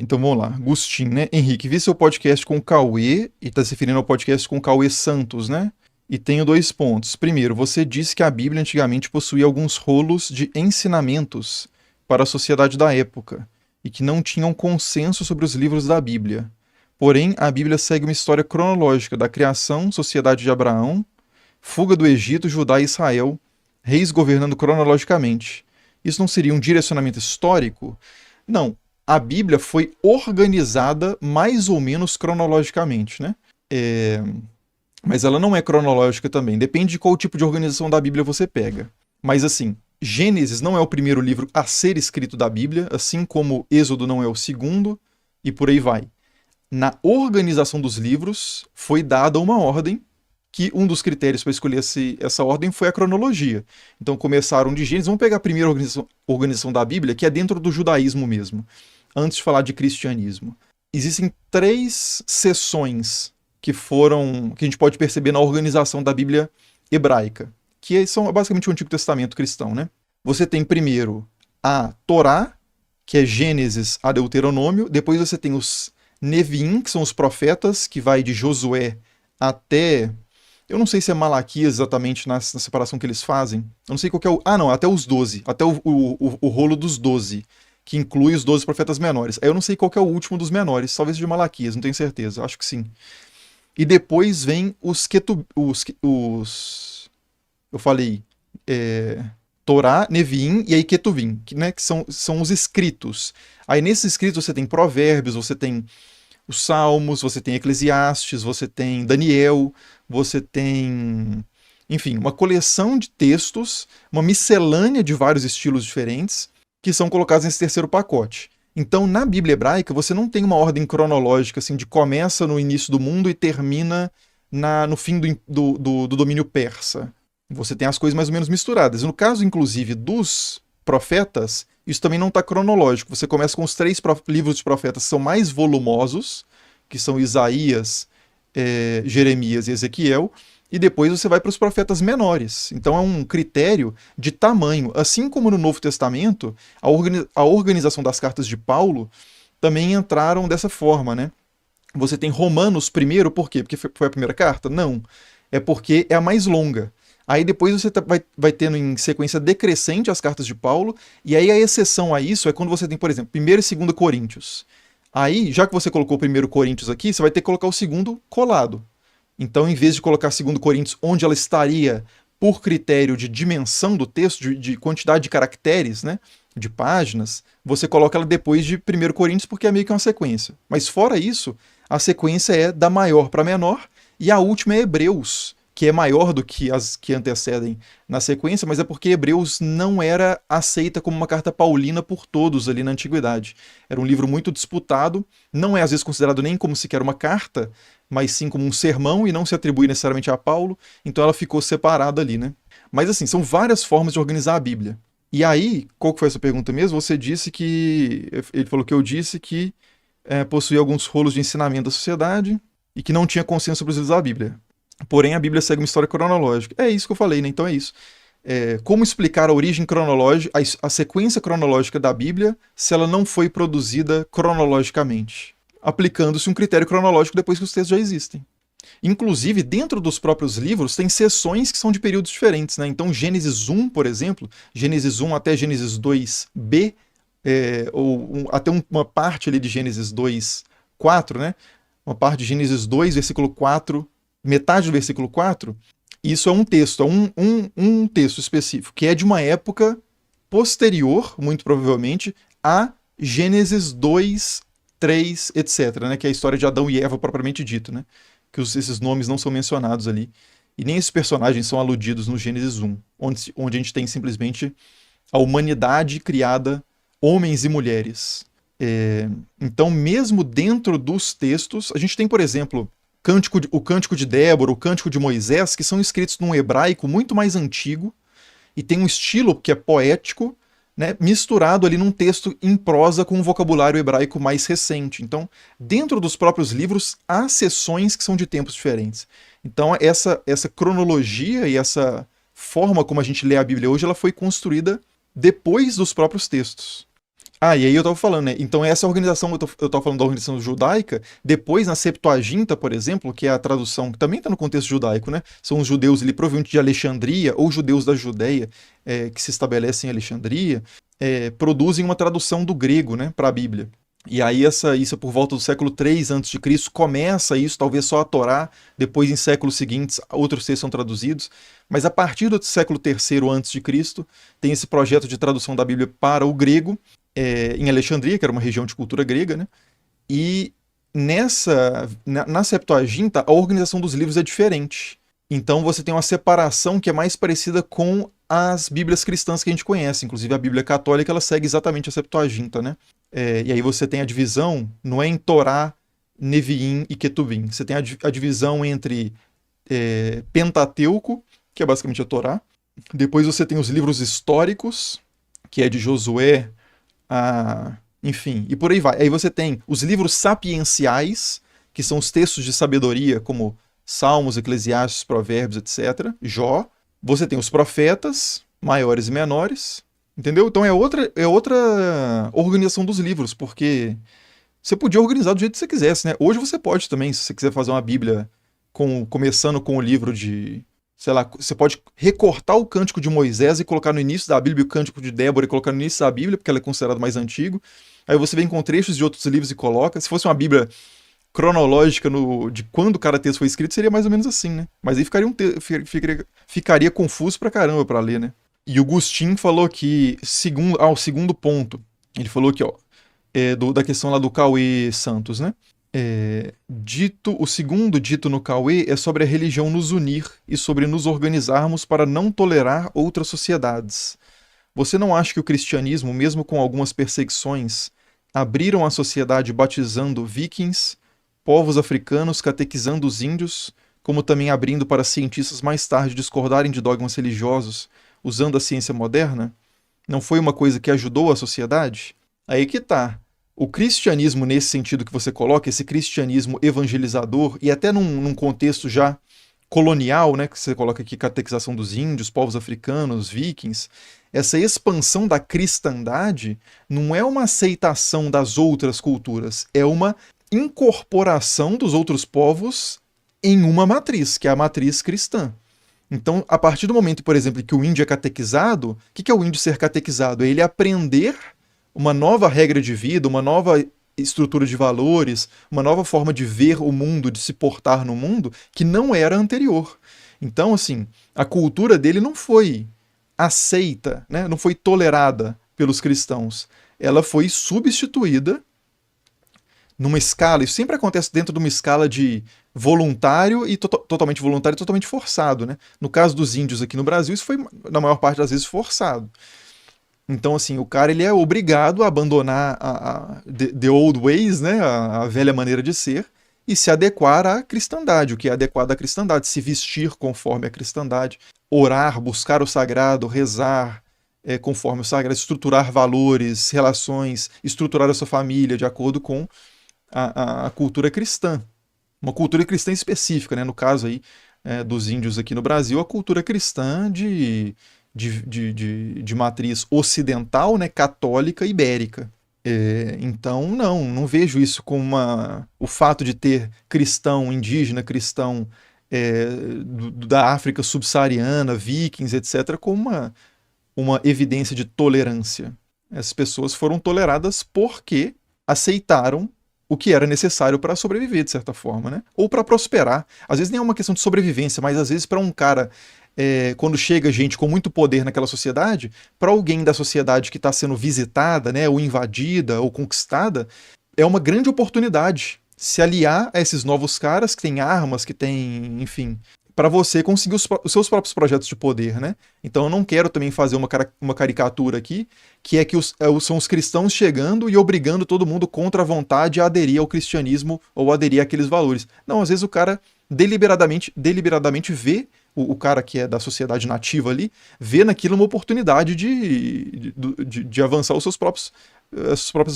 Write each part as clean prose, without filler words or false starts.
Então vamos lá. Agostinho, né? Henrique, vi seu podcast com o Cauê, e está se referindo ao podcast com o Cauê Santos, né? E tenho dois pontos. Primeiro, você disse que a Bíblia antigamente possuía alguns rolos de ensinamentos para a sociedade da época e que não tinham consenso sobre os livros da Bíblia. Porém, a Bíblia segue uma história cronológica da criação, sociedade de Abraão, fuga do Egito, Judá e Israel, reis governando cronologicamente. Isso não seria um direcionamento histórico? Não. A Bíblia foi organizada mais ou menos cronologicamente, né? Mas ela não é cronológica também. Depende de qual tipo de organização da Bíblia você pega. Mas assim, Gênesis não é o primeiro livro a ser escrito da Bíblia, assim como Êxodo não é o segundo, e por aí vai. Na organização dos livros foi dada uma ordem, que um dos critérios para escolher essa ordem foi a cronologia. Então começaram de Gênesis. Vamos pegar a primeira organização da Bíblia, que é dentro do judaísmo mesmo, antes de falar de cristianismo. Existem três seções que a gente pode perceber na organização da Bíblia hebraica, que são basicamente o Antigo Testamento cristão, né? Você tem primeiro a Torá, que é Gênesis a Deuteronômio. Depois você tem os Neviim, que são os profetas, que vai de Josué até... Eu não sei se é Malaquias exatamente na separação que eles fazem. Eu não sei qual que é o... Ah, não, até os 12. Até o rolo dos 12, que inclui os 12 profetas menores. Aí eu não sei qual que é o último dos menores. Talvez de Malaquias, não tenho certeza. Acho que sim. E depois vem eu falei... Torá, Neviim e aí Ketuvim, que são os escritos. Aí nesses escritos você tem Provérbios, você tem os Salmos, você tem Eclesiastes, você tem Daniel, você tem, enfim, uma coleção de textos, uma miscelânea de vários estilos diferentes que são colocados nesse terceiro pacote. Então, na Bíblia hebraica, você não tem uma ordem cronológica, assim, de começa no início do mundo e termina no fim do domínio persa. Você tem as coisas mais ou menos misturadas. No caso, inclusive, dos profetas, isso também não está cronológico. Você começa com os três livros de profetas que são mais volumosos, que são Isaías, Jeremias e Ezequiel, e depois você vai para os profetas menores. Então é um critério de tamanho. Assim como no Novo Testamento, a organização das cartas de Paulo também entraram dessa forma, né? Você tem Romanos primeiro, por quê? Porque foi a primeira carta? Não. É porque é a mais longa. Aí depois você vai tendo em sequência decrescente as cartas de Paulo, e aí a exceção a isso é quando você tem, por exemplo, 1º e 2º Coríntios. Aí, já que você colocou o 1º Coríntios aqui, você vai ter que colocar o 2º colado. Então, em vez de colocar 2º Coríntios onde ela estaria por critério de dimensão do texto, de quantidade de caracteres, né, de páginas, você coloca ela depois de 1º Coríntios porque é meio que uma sequência. Mas fora isso, a sequência é da maior para menor, e a última é Hebreus, que é maior do que as que antecedem na sequência, mas é porque Hebreus não era aceita como uma carta paulina por todos ali na antiguidade. Era um livro muito disputado, não é às vezes considerado nem como sequer uma carta, mas sim como um sermão e não se atribui necessariamente a Paulo, então ela ficou separada ali, né? Mas assim, são várias formas de organizar a Bíblia. E aí, qual que foi essa pergunta mesmo? Você disse que... Ele falou que eu disse que possuía alguns rolos de ensinamento da sociedade e que não tinha consenso sobre os livros da Bíblia. Porém, a Bíblia segue uma história cronológica. É isso que eu falei, né? Então é isso. Como explicar a origem cronológica, a sequência cronológica da Bíblia, se ela não foi produzida cronologicamente? Aplicando-se um critério cronológico depois que os textos já existem. Inclusive, dentro dos próprios livros, tem seções que são de períodos diferentes, né? Então, Gênesis 1, por exemplo, Gênesis 1 até Gênesis 2b, até uma parte ali de Gênesis 2, 4, né? Uma parte de Gênesis 2, versículo 4, metade do versículo 4, isso é um texto, um texto específico, que é de uma época posterior, muito provavelmente, a Gênesis 2, 3, etc., né? Que é a história de Adão e Eva propriamente dito, né? Que esses nomes não são mencionados ali. E nem esses personagens são aludidos no Gênesis 1, onde a gente tem simplesmente a humanidade criada, homens e mulheres. Então, mesmo dentro dos textos, a gente tem, por exemplo, o Cântico de Débora, o Cântico de Moisés, que são escritos num hebraico muito mais antigo e tem um estilo que é poético, né, misturado ali num texto em prosa com um vocabulário hebraico mais recente. Então, dentro dos próprios livros, há seções que são de tempos diferentes. Então, essa cronologia e essa forma como a gente lê a Bíblia hoje, ela foi construída depois dos próprios textos. Ah, e aí eu tava falando, né? Então essa organização, eu tava falando da organização judaica, depois na Septuaginta, por exemplo, que é a tradução que também está no contexto judaico, né? São os judeus ali, provavelmente de Alexandria, ou judeus da Judéia, que se estabelecem em Alexandria, produzem uma tradução do grego, né, para a Bíblia. E aí isso é por volta do século 3 a.C., começa isso, talvez só a Torá, depois em séculos seguintes outros textos são traduzidos, mas a partir do século III a.C., tem esse projeto de tradução da Bíblia para o grego, em Alexandria, que era uma região de cultura grega, né? E na Septuaginta, a organização dos livros é diferente. Então você tem uma separação que é mais parecida com as Bíblias cristãs que a gente conhece. Inclusive a Bíblia católica, ela segue exatamente a Septuaginta, né? E aí você tem a divisão, não é em Torá, Neviim e Ketuvim. Você tem a divisão entre Pentateuco, que é basicamente a Torá. Depois você tem os livros históricos, que é de Josué, enfim, e por aí vai. Aí você tem os livros sapienciais, que são os textos de sabedoria, como Salmos, Eclesiastes, Provérbios, etc. Jó. Você tem os profetas, maiores e menores. Entendeu? Então é outra organização dos livros, porque você podia organizar do jeito que você quisesse, né? Hoje você pode também, se você quiser fazer uma Bíblia começando com o livro de, sei lá, você pode recortar o Cântico de Moisés e colocar no início da Bíblia, o Cântico de Débora e colocar no início da Bíblia, porque ela é considerada mais antigo. Aí você vem com trechos de outros livros e coloca. Se fosse uma Bíblia cronológica de quando cada texto foi escrito, seria mais ou menos assim, né? Mas aí ficaria confuso pra caramba pra ler, né? E o Gustin falou que, o segundo ponto, ele falou aqui, ó, da questão lá do Cauê Santos, né? O segundo dito no Cauê é sobre a religião nos unir e sobre nos organizarmos para não tolerar outras sociedades. Você não acha que o cristianismo, mesmo com algumas perseguições, abriram a sociedade batizando vikings, povos africanos, catequizando os índios, como também abrindo para cientistas mais tarde discordarem de dogmas religiosos, usando a ciência moderna? Não foi uma coisa que ajudou a sociedade? Aí que tá. O cristianismo, nesse sentido que você coloca, esse cristianismo evangelizador, e até num contexto já colonial, né, que você coloca aqui catequização dos índios, povos africanos, vikings, essa expansão da cristandade não é uma aceitação das outras culturas, é uma incorporação dos outros povos em uma matriz, que é a matriz cristã. Então, a partir do momento, por exemplo, que o índio é catequizado, o que é o índio ser catequizado? É ele aprender uma nova regra de vida, uma nova estrutura de valores, uma nova forma de ver o mundo, de se portar no mundo, que não era anterior. Então, assim, a cultura dele não foi aceita, né? Não foi tolerada pelos cristãos. Ela foi substituída numa escala, isso sempre acontece dentro de uma escala de voluntário e totalmente voluntário e totalmente forçado, né? No caso dos índios aqui no Brasil, isso foi, na maior parte das vezes, forçado. Então, assim, o cara ele é obrigado a abandonar the old ways, né? A velha maneira de ser, e se adequar à cristandade, o que é adequado à cristandade, se vestir conforme a cristandade, orar, buscar o sagrado, rezar conforme o sagrado, estruturar valores, relações, estruturar a sua família de acordo com a cultura cristã. Uma cultura cristã específica, né? No caso aí dos índios aqui no Brasil, a cultura cristã de matriz ocidental, né? Católica, ibérica. Então, não vejo isso como o fato de ter cristão indígena, cristão da África subsaariana, vikings, etc., como uma evidência de tolerância. Essas pessoas foram toleradas porque aceitaram o que era necessário para sobreviver, de certa forma, né? Ou para prosperar. Às vezes nem é uma questão de sobrevivência, mas às vezes para um cara, quando chega gente com muito poder naquela sociedade, para alguém da sociedade que está sendo visitada, né, ou invadida, ou conquistada, é uma grande oportunidade se aliar a esses novos caras que têm armas, que têm, enfim, para você conseguir os seus próprios projetos de poder, né? Então eu não quero também fazer uma caricatura aqui, que é que são os cristãos chegando e obrigando todo mundo contra a vontade a aderir ao cristianismo ou aderir àqueles valores. Não, às vezes o cara deliberadamente vê, o cara que é da sociedade nativa ali, vê naquilo uma oportunidade de avançar as suas próprias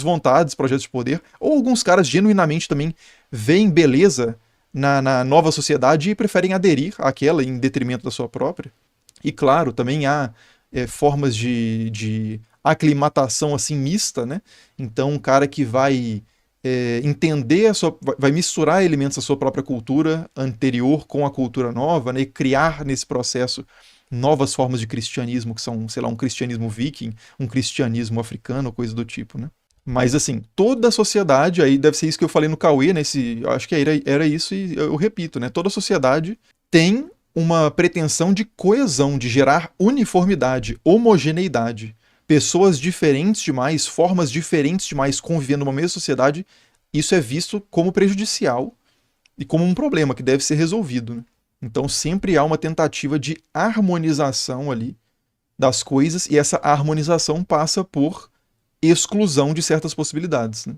vontades, projetos de poder. Ou alguns caras genuinamente também veem beleza na nova sociedade e preferem aderir àquela em detrimento da sua própria. E claro, também há formas de aclimatação assim mista, né? Então, um cara que vai entender vai misturar elementos da sua própria cultura anterior com a cultura nova, né? E criar nesse processo novas formas de cristianismo, que são, sei lá, um cristianismo viking, um cristianismo africano, coisa do tipo, né? Mas assim, toda a sociedade, aí deve ser isso que eu falei no Cauê, né? Acho que era isso e eu repito, né? Toda a sociedade tem uma pretensão de coesão, de gerar uniformidade, homogeneidade. Pessoas diferentes demais, formas diferentes demais convivendo numa mesma sociedade, isso é visto como prejudicial e como um problema que deve ser resolvido, né? Então sempre há uma tentativa de harmonização ali das coisas e essa harmonização passa por exclusão de certas possibilidades, né?